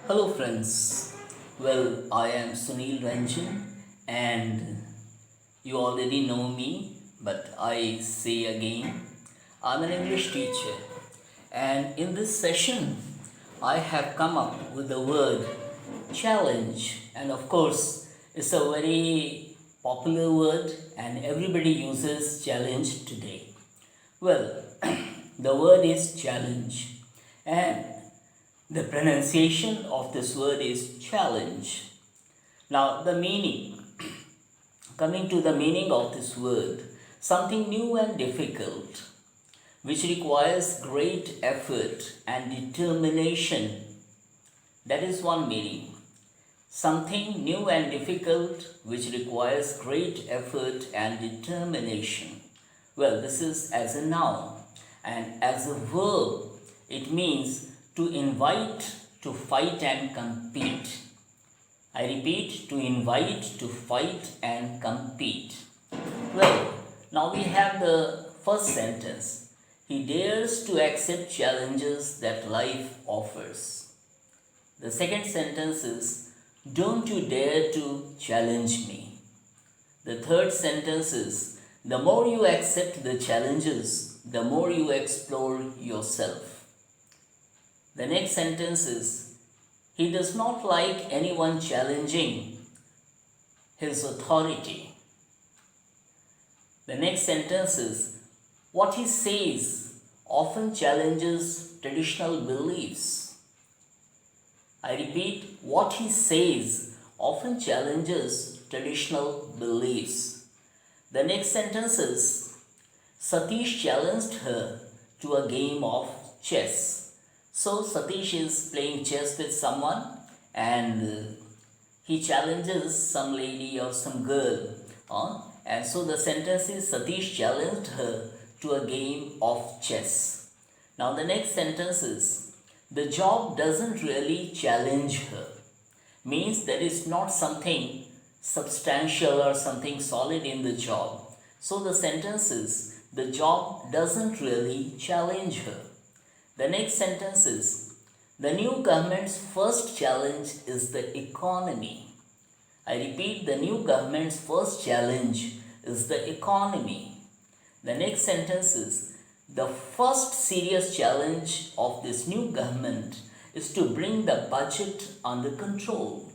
Hello, friends. Well, I am Sunil Ranjan, and you already know me, but I say again, I'm an English teacher, and in this session, I have come up with the word challenge, and of course, it's a very popular word, and everybody uses challenge today. Well, the word is challenge, and the pronunciation of this word is challenge. Now, the meaning, coming to the meaning of this word, something new and difficult, which requires great effort and determination. That is one meaning. Something new and difficult, which requires great effort and determination. Well, this is as a noun, and as a verb, it means to invite, to fight and compete. I repeat, to invite, to fight and compete. Well, now we have the first sentence. He dares to accept challenges that life offers. The second sentence is, don't you dare to challenge me. The third sentence is, the more you accept the challenges, the more you explore yourself. The next sentence is, he does not like anyone challenging his authority. The next sentence is, what he says often challenges traditional beliefs. I repeat, what he says often challenges traditional beliefs. The next sentence is, Satish challenged her to a game of chess. So Satish is playing chess with someone and he challenges some lady or some girl. And so the sentence is, Satish challenged her to a game of chess. Now the next sentence is, the job doesn't really challenge her. Means there is not something substantial or something solid in the job. So the sentence is, the job doesn't really challenge her. The next sentence is, the new government's first challenge is the economy. I repeat, the new government's first challenge is the economy. The next sentence is, the first serious challenge of this new government is to bring the budget under control.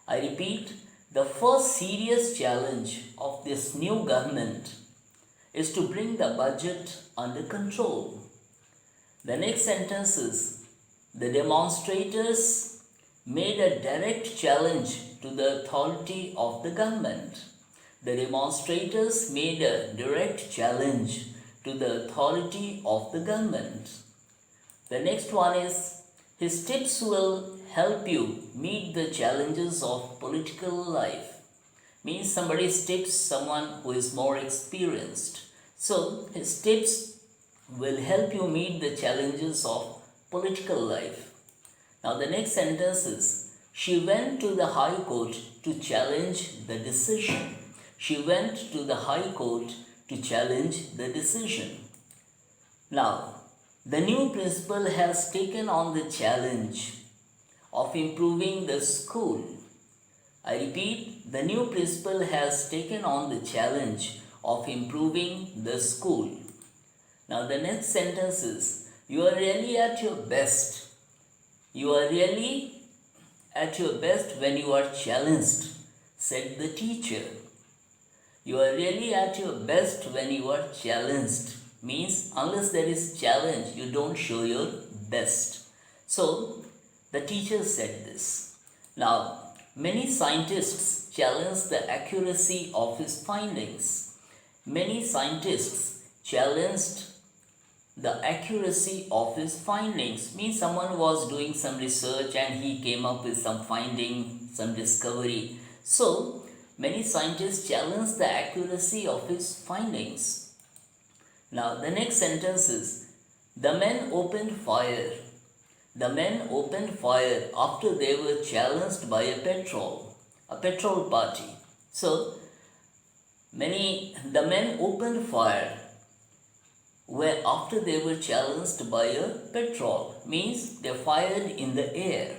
I repeat, the first serious challenge of this new government is to bring the budget under control. The next sentence is, the demonstrators made a direct challenge to the authority of the government. The demonstrators made a direct challenge to the authority of the government. The next one is, his tips will help you meet the challenges of political life. Means somebody's tips, someone who is more experienced. So his tips will help you meet the challenges of political life. Now the next sentence is, she went to the High Court to challenge the decision. She went to the High Court to challenge the decision. Now, the new principal has taken on the challenge of improving the school. I repeat, the new principal has taken on the challenge of improving the school. Now the next sentence is, you are really at your best. You are really at your best when you are challenged, said the teacher. You are really at your best when you are challenged. Means unless there is challenge, you don't show your best. So the teacher said this. Now, many scientists challenge the accuracy of his findings. Many scientists challenged the accuracy of his findings. Means someone was doing some research and he came up with some finding, some discovery. So many scientists challenge the accuracy of his findings. Now the next sentence is, the men opened fire. The men opened fire after they were challenged by a petrol party. So the men opened fire where after they were challenged by a petrol, means they fired in the air.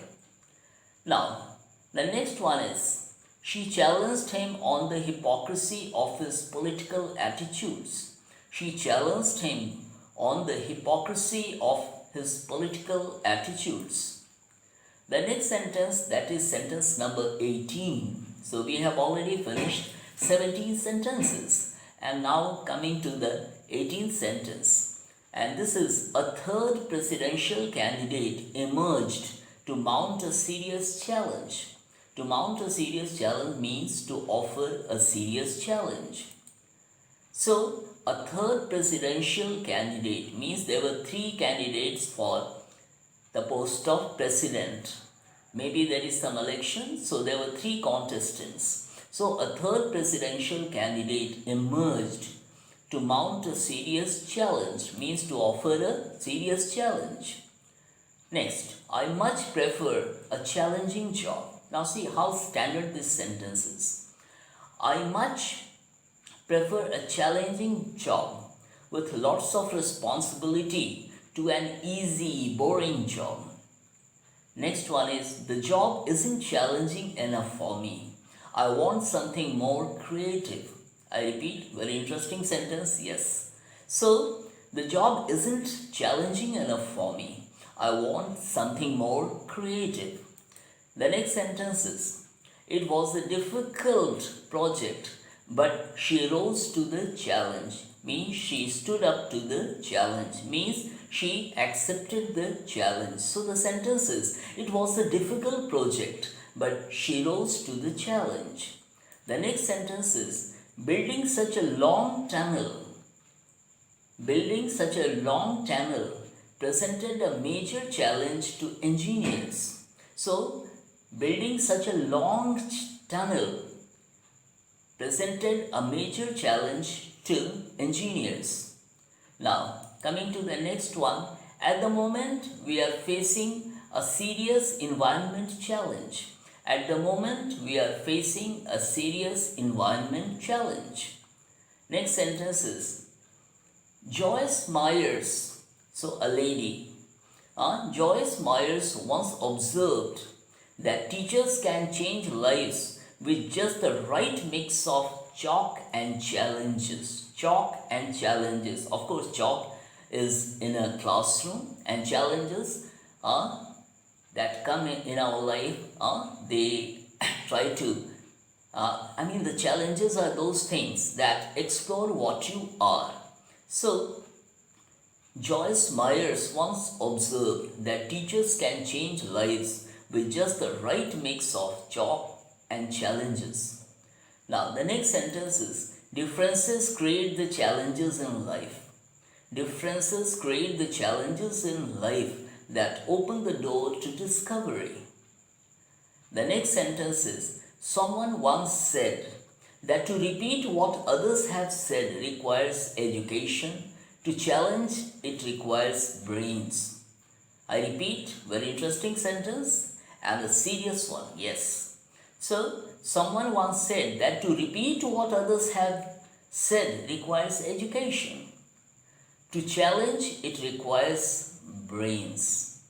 Now, the next one is she challenged him on the hypocrisy of his political attitudes. She challenged him on the hypocrisy of his political attitudes. The next sentence, that is sentence number 18. So we have already finished 17 sentences and now coming to the 18th sentence. And this is a third presidential candidate emerged to mount a serious challenge. To mount a serious challenge means to offer a serious challenge. So, a third presidential candidate means there were three candidates for the post of president. Maybe there is some election, so there were three contestants. So, a third presidential candidate emerged to mount a serious challenge means to offer a serious challenge. Next, I much prefer a challenging job. Now see how standard this sentence is. I much prefer a challenging job with lots of responsibility to an easy, boring job. Next one is the job isn't challenging enough for me. I want something more creative. I repeat, very interesting sentence, yes. So, the job isn't challenging enough for me. I want something more creative. The next sentence is, it was a difficult project, but she rose to the challenge. Means she stood up to the challenge. Means she accepted the challenge. So the sentence is, it was a difficult project, but she rose to the challenge. The next sentence is, building such a long tunnel presented a major challenge to engineers. So, building such a long tunnel presented a major challenge to engineers. Now, coming to the next one, at the moment we are facing a serious environment challenge. At the moment we are facing a serious environment challenge. Next sentence is, Joyce Myers, so a lady, Joyce Myers once observed that teachers can change lives with just the right mix of chalk and challenges. Chalk and challenges. Of course, chalk is in a classroom and challenges that come in our life, they try to, the challenges are those things that explore what you are. So, Joyce Myers once observed that teachers can change lives with just the right mix of chalk and challenges. Now, the next sentence is, differences create the challenges in life. Differences create the challenges in life that open the door to discovery. The next sentence is, someone once said that to repeat what others have said requires education, to challenge it requires brains. I repeat, very interesting sentence and a serious one, yes. So, someone once said that to repeat what others have said requires education. To challenge it requires brains.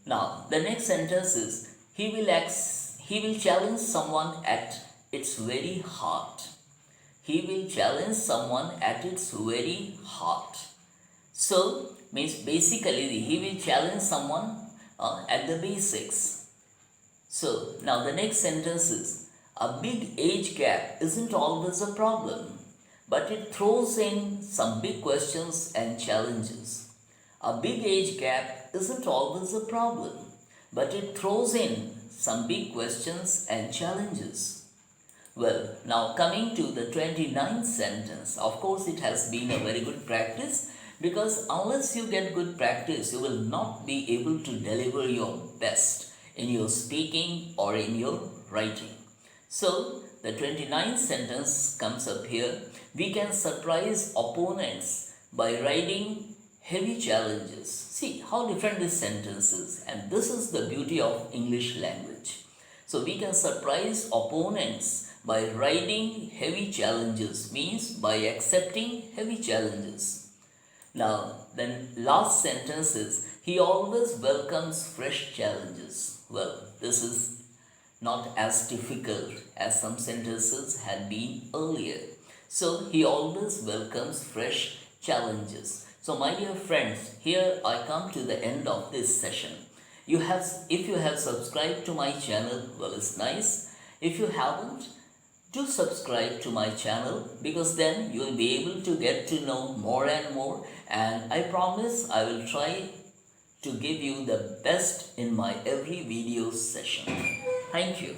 Now, the next sentence is, he will challenge someone at its very heart. He will challenge someone at its very heart. So, means basically he will challenge someone at the basics. So, now the next sentence is, a big age gap isn't always a problem, but it throws in some big questions and challenges. A big age gap isn't always a problem, but it throws in some big questions and challenges. Well, now coming to the 29th sentence, of course it has been a very good practice, because unless you get good practice, you will not be able to deliver your best in your speaking or in your writing. So, the 29th sentence comes up here. We can surprise opponents by riding heavy challenges. See how different this sentence is, and this is the beauty of English language. So, we can surprise opponents by riding heavy challenges, means by accepting heavy challenges. Now, then last sentence is, he always welcomes fresh challenges. Well, this is not as difficult as some sentences had been earlier. So he always welcomes fresh challenges. So my dear friends, here I come to the end of this session. If you have subscribed to my channel, well, it's nice. If you haven't, do subscribe to my channel, because then you will be able to get to know more and more, and I promise I will try to give you the best in my every video session. Thank you.